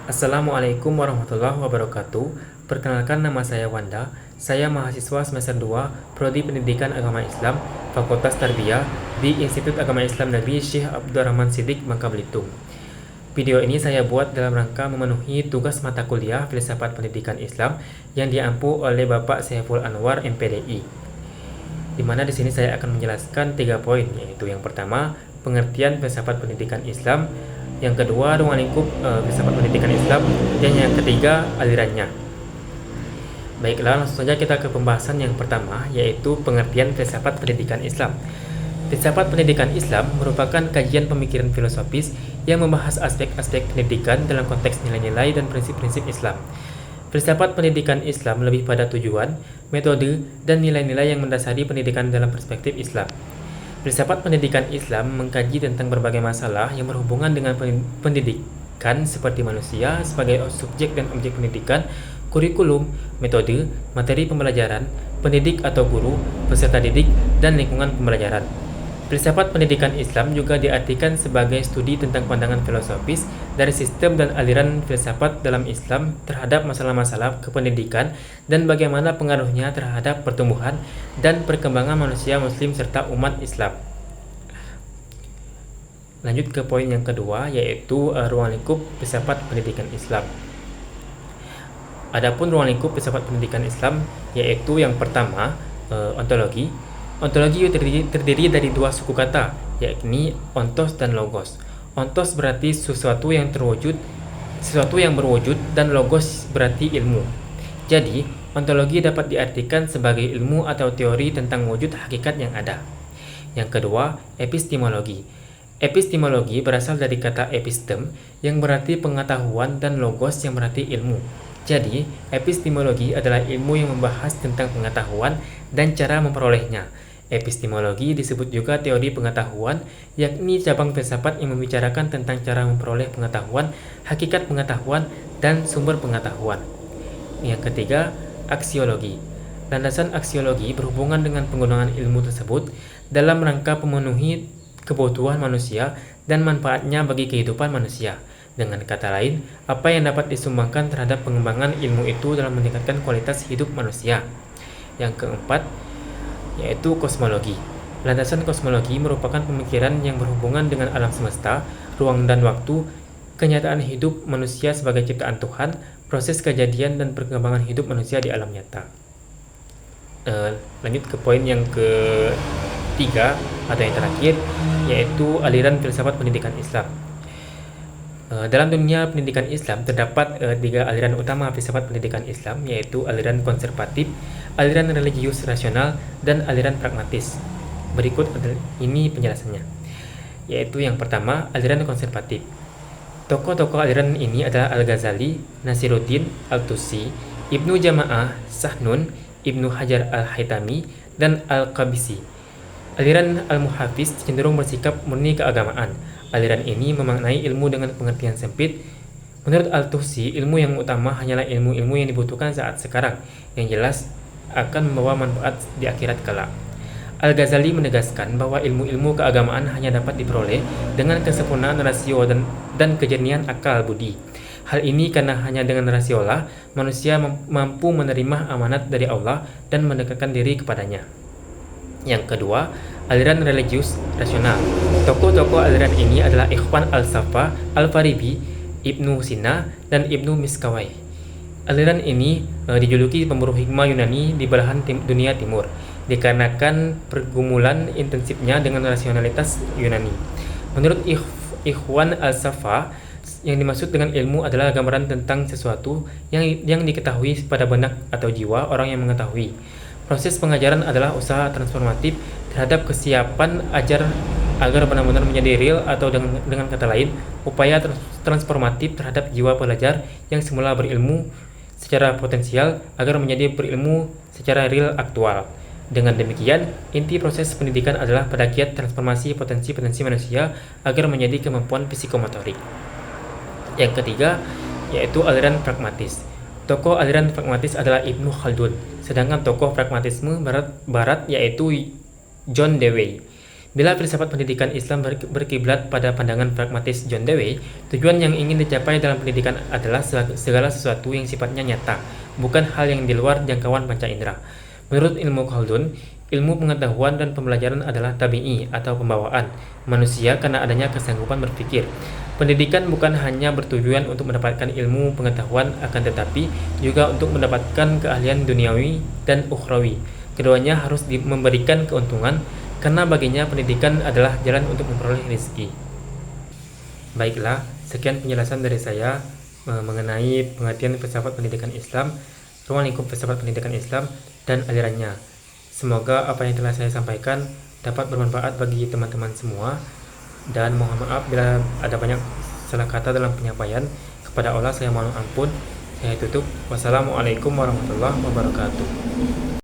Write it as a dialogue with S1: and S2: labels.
S1: Assalamualaikum warahmatullahi wabarakatuh. Perkenalkan, nama saya Wanda. Saya mahasiswa semester 2 Prodi Pendidikan Agama Islam, Fakultas Tarbiyah di Institut Agama Islam Negeri Syekh Abdurrahman Siddiq, Bangka Belitung. Video ini saya buat dalam rangka memenuhi tugas mata kuliah Filsafat Pendidikan Islam yang diampu oleh Bapak Saiful Anwar MPDI. Di mana di sini saya akan menjelaskan 3 poin, yaitu yang pertama, pengertian filsafat pendidikan Islam, yang kedua, ruang lingkup filsafat pendidikan Islam, dan yang ketiga, alirannya. Baiklah, langsung saja kita ke pembahasan yang pertama, yaitu pengertian filsafat pendidikan Islam. Filsafat pendidikan Islam merupakan kajian pemikiran filosofis yang membahas aspek-aspek pendidikan dalam konteks nilai-nilai dan prinsip-prinsip Islam. Filsafat pendidikan Islam lebih pada tujuan, metode, dan nilai-nilai yang mendasari pendidikan dalam perspektif Islam. Filsafat pendidikan Islam mengkaji tentang berbagai masalah yang berhubungan dengan pendidikan seperti manusia sebagai subjek dan objek pendidikan, kurikulum, metode, materi pembelajaran, pendidik atau guru, peserta didik, dan lingkungan pembelajaran. Filsafat pendidikan Islam juga diartikan sebagai studi tentang pandangan filosofis dari sistem dan aliran filsafat dalam Islam terhadap masalah-masalah kependidikan dan bagaimana pengaruhnya terhadap pertumbuhan dan perkembangan manusia muslim serta umat Islam. Lanjut ke poin yang kedua, yaitu ruang lingkup filsafat pendidikan Islam. Adapun ruang lingkup filsafat pendidikan Islam yaitu yang pertama, ontologi. Ontologi terdiri dari dua suku kata, yakni ontos dan logos. Ontos berarti sesuatu yang berwujud, dan logos berarti ilmu. Jadi, ontologi dapat diartikan sebagai ilmu atau teori tentang wujud hakikat yang ada. Yang kedua, epistemologi. Epistemologi berasal dari kata epistem yang berarti pengetahuan dan logos yang berarti ilmu. Jadi, epistemologi adalah ilmu yang membahas tentang pengetahuan dan cara memperolehnya. Epistemologi disebut juga teori pengetahuan, yakni cabang filsafat yang membicarakan tentang cara memperoleh pengetahuan, hakikat pengetahuan, dan sumber pengetahuan. Yang ketiga, aksiologi. Landasan aksiologi berhubungan dengan penggunaan ilmu tersebut dalam rangka memenuhi kebutuhan manusia dan manfaatnya bagi kehidupan manusia. Dengan kata lain, apa yang dapat disumbangkan terhadap pengembangan ilmu itu dalam meningkatkan kualitas hidup manusia. Yang keempat, yaitu kosmologi. Landasan kosmologi merupakan pemikiran yang berhubungan dengan alam semesta, ruang dan waktu, kenyataan hidup manusia sebagai ciptaan Tuhan, proses kejadian dan perkembangan hidup manusia di alam nyata. Lanjut ke poin yang ketiga atau yang terakhir, yaitu aliran filsafat pendidikan Islam. Dalam dunia pendidikan Islam terdapat 3 aliran utama filsafat pendidikan Islam, yaitu aliran konservatif, aliran religius rasional, dan aliran pragmatis. Berikut ini penjelasannya. Yaitu yang pertama, aliran konservatif. Tokoh-tokoh aliran ini adalah Al-Ghazali, Nasiruddin, Al-Tusi, Ibnu Jama'ah, Sahnun, Ibnu Hajar Al-Haytami, dan Al-Qabisi. Aliran Al-Muhafiz cenderung bersikap murni keagamaan. Aliran ini memaknai ilmu dengan pengertian sempit. Menurut Al-Tusi, ilmu yang utama hanyalah ilmu-ilmu yang dibutuhkan saat sekarang, yang jelas akan membawa manfaat di akhirat kelak. Al-Ghazali menegaskan bahwa ilmu-ilmu keagamaan hanya dapat diperoleh dengan kesempurnaan rasio dan kejernihan akal budi. Hal ini karena hanya dengan rasiolah manusia mampu menerima amanat dari Allah dan mendekatkan diri kepadanya. Yang kedua, aliran religius rasional. Tokoh-tokoh aliran ini adalah Ikhwan al-Safa, Al-Faribi, Ibnu Sina, dan Ibnu Miskawai. Aliran ini dijuluki pemburu hikmah Yunani di belahan dunia timur, dikarenakan pergumulan intensifnya dengan rasionalitas Yunani. Menurut Ikhwan al-Safa, yang dimaksud dengan ilmu adalah gambaran tentang sesuatu yang diketahui pada benak atau jiwa orang yang mengetahui. Proses pengajaran adalah usaha transformatif terhadap kesiapan ajar agar benar-benar menjadi real, atau dengan kata lain, upaya transformatif terhadap jiwa pelajar yang semula berilmu secara potensial agar menjadi berilmu secara real aktual. Dengan demikian, inti proses pendidikan adalah pada kiat transformasi potensi-potensi manusia agar menjadi kemampuan psikomotorik. Yang ketiga, yaitu aliran pragmatis. Tokoh aliran pragmatis adalah Ibnu Khaldun, sedangkan tokoh pragmatisme barat yaitu John Dewey. Bila filsafat pendidikan Islam berkiblat pada pandangan pragmatis John Dewey, tujuan yang ingin dicapai dalam pendidikan adalah segala sesuatu yang sifatnya nyata, bukan hal yang di luar jangkauan panca indera. Menurut ilmu Khaldun, ilmu pengetahuan dan pembelajaran adalah tabi'i atau pembawaan manusia karena adanya kesanggupan berpikir. Pendidikan bukan hanya bertujuan untuk mendapatkan ilmu pengetahuan, akan tetapi juga untuk mendapatkan keahlian duniawi dan ukhrawi. Keduanya harus memberikan keuntungan, karena baginya pendidikan adalah jalan untuk memperoleh rezeki. Baiklah, sekian penjelasan dari saya mengenai pengertian filsafat pendidikan Islam, ruang lingkup filsafat pendidikan Islam, dan alirannya. Semoga apa yang telah saya sampaikan dapat bermanfaat bagi teman-teman semua, dan mohon maaf bila ada banyak salah kata dalam penyampaian. Kepada Allah saya mohon ampun. Saya tutup. Wassalamualaikum warahmatullahi wabarakatuh.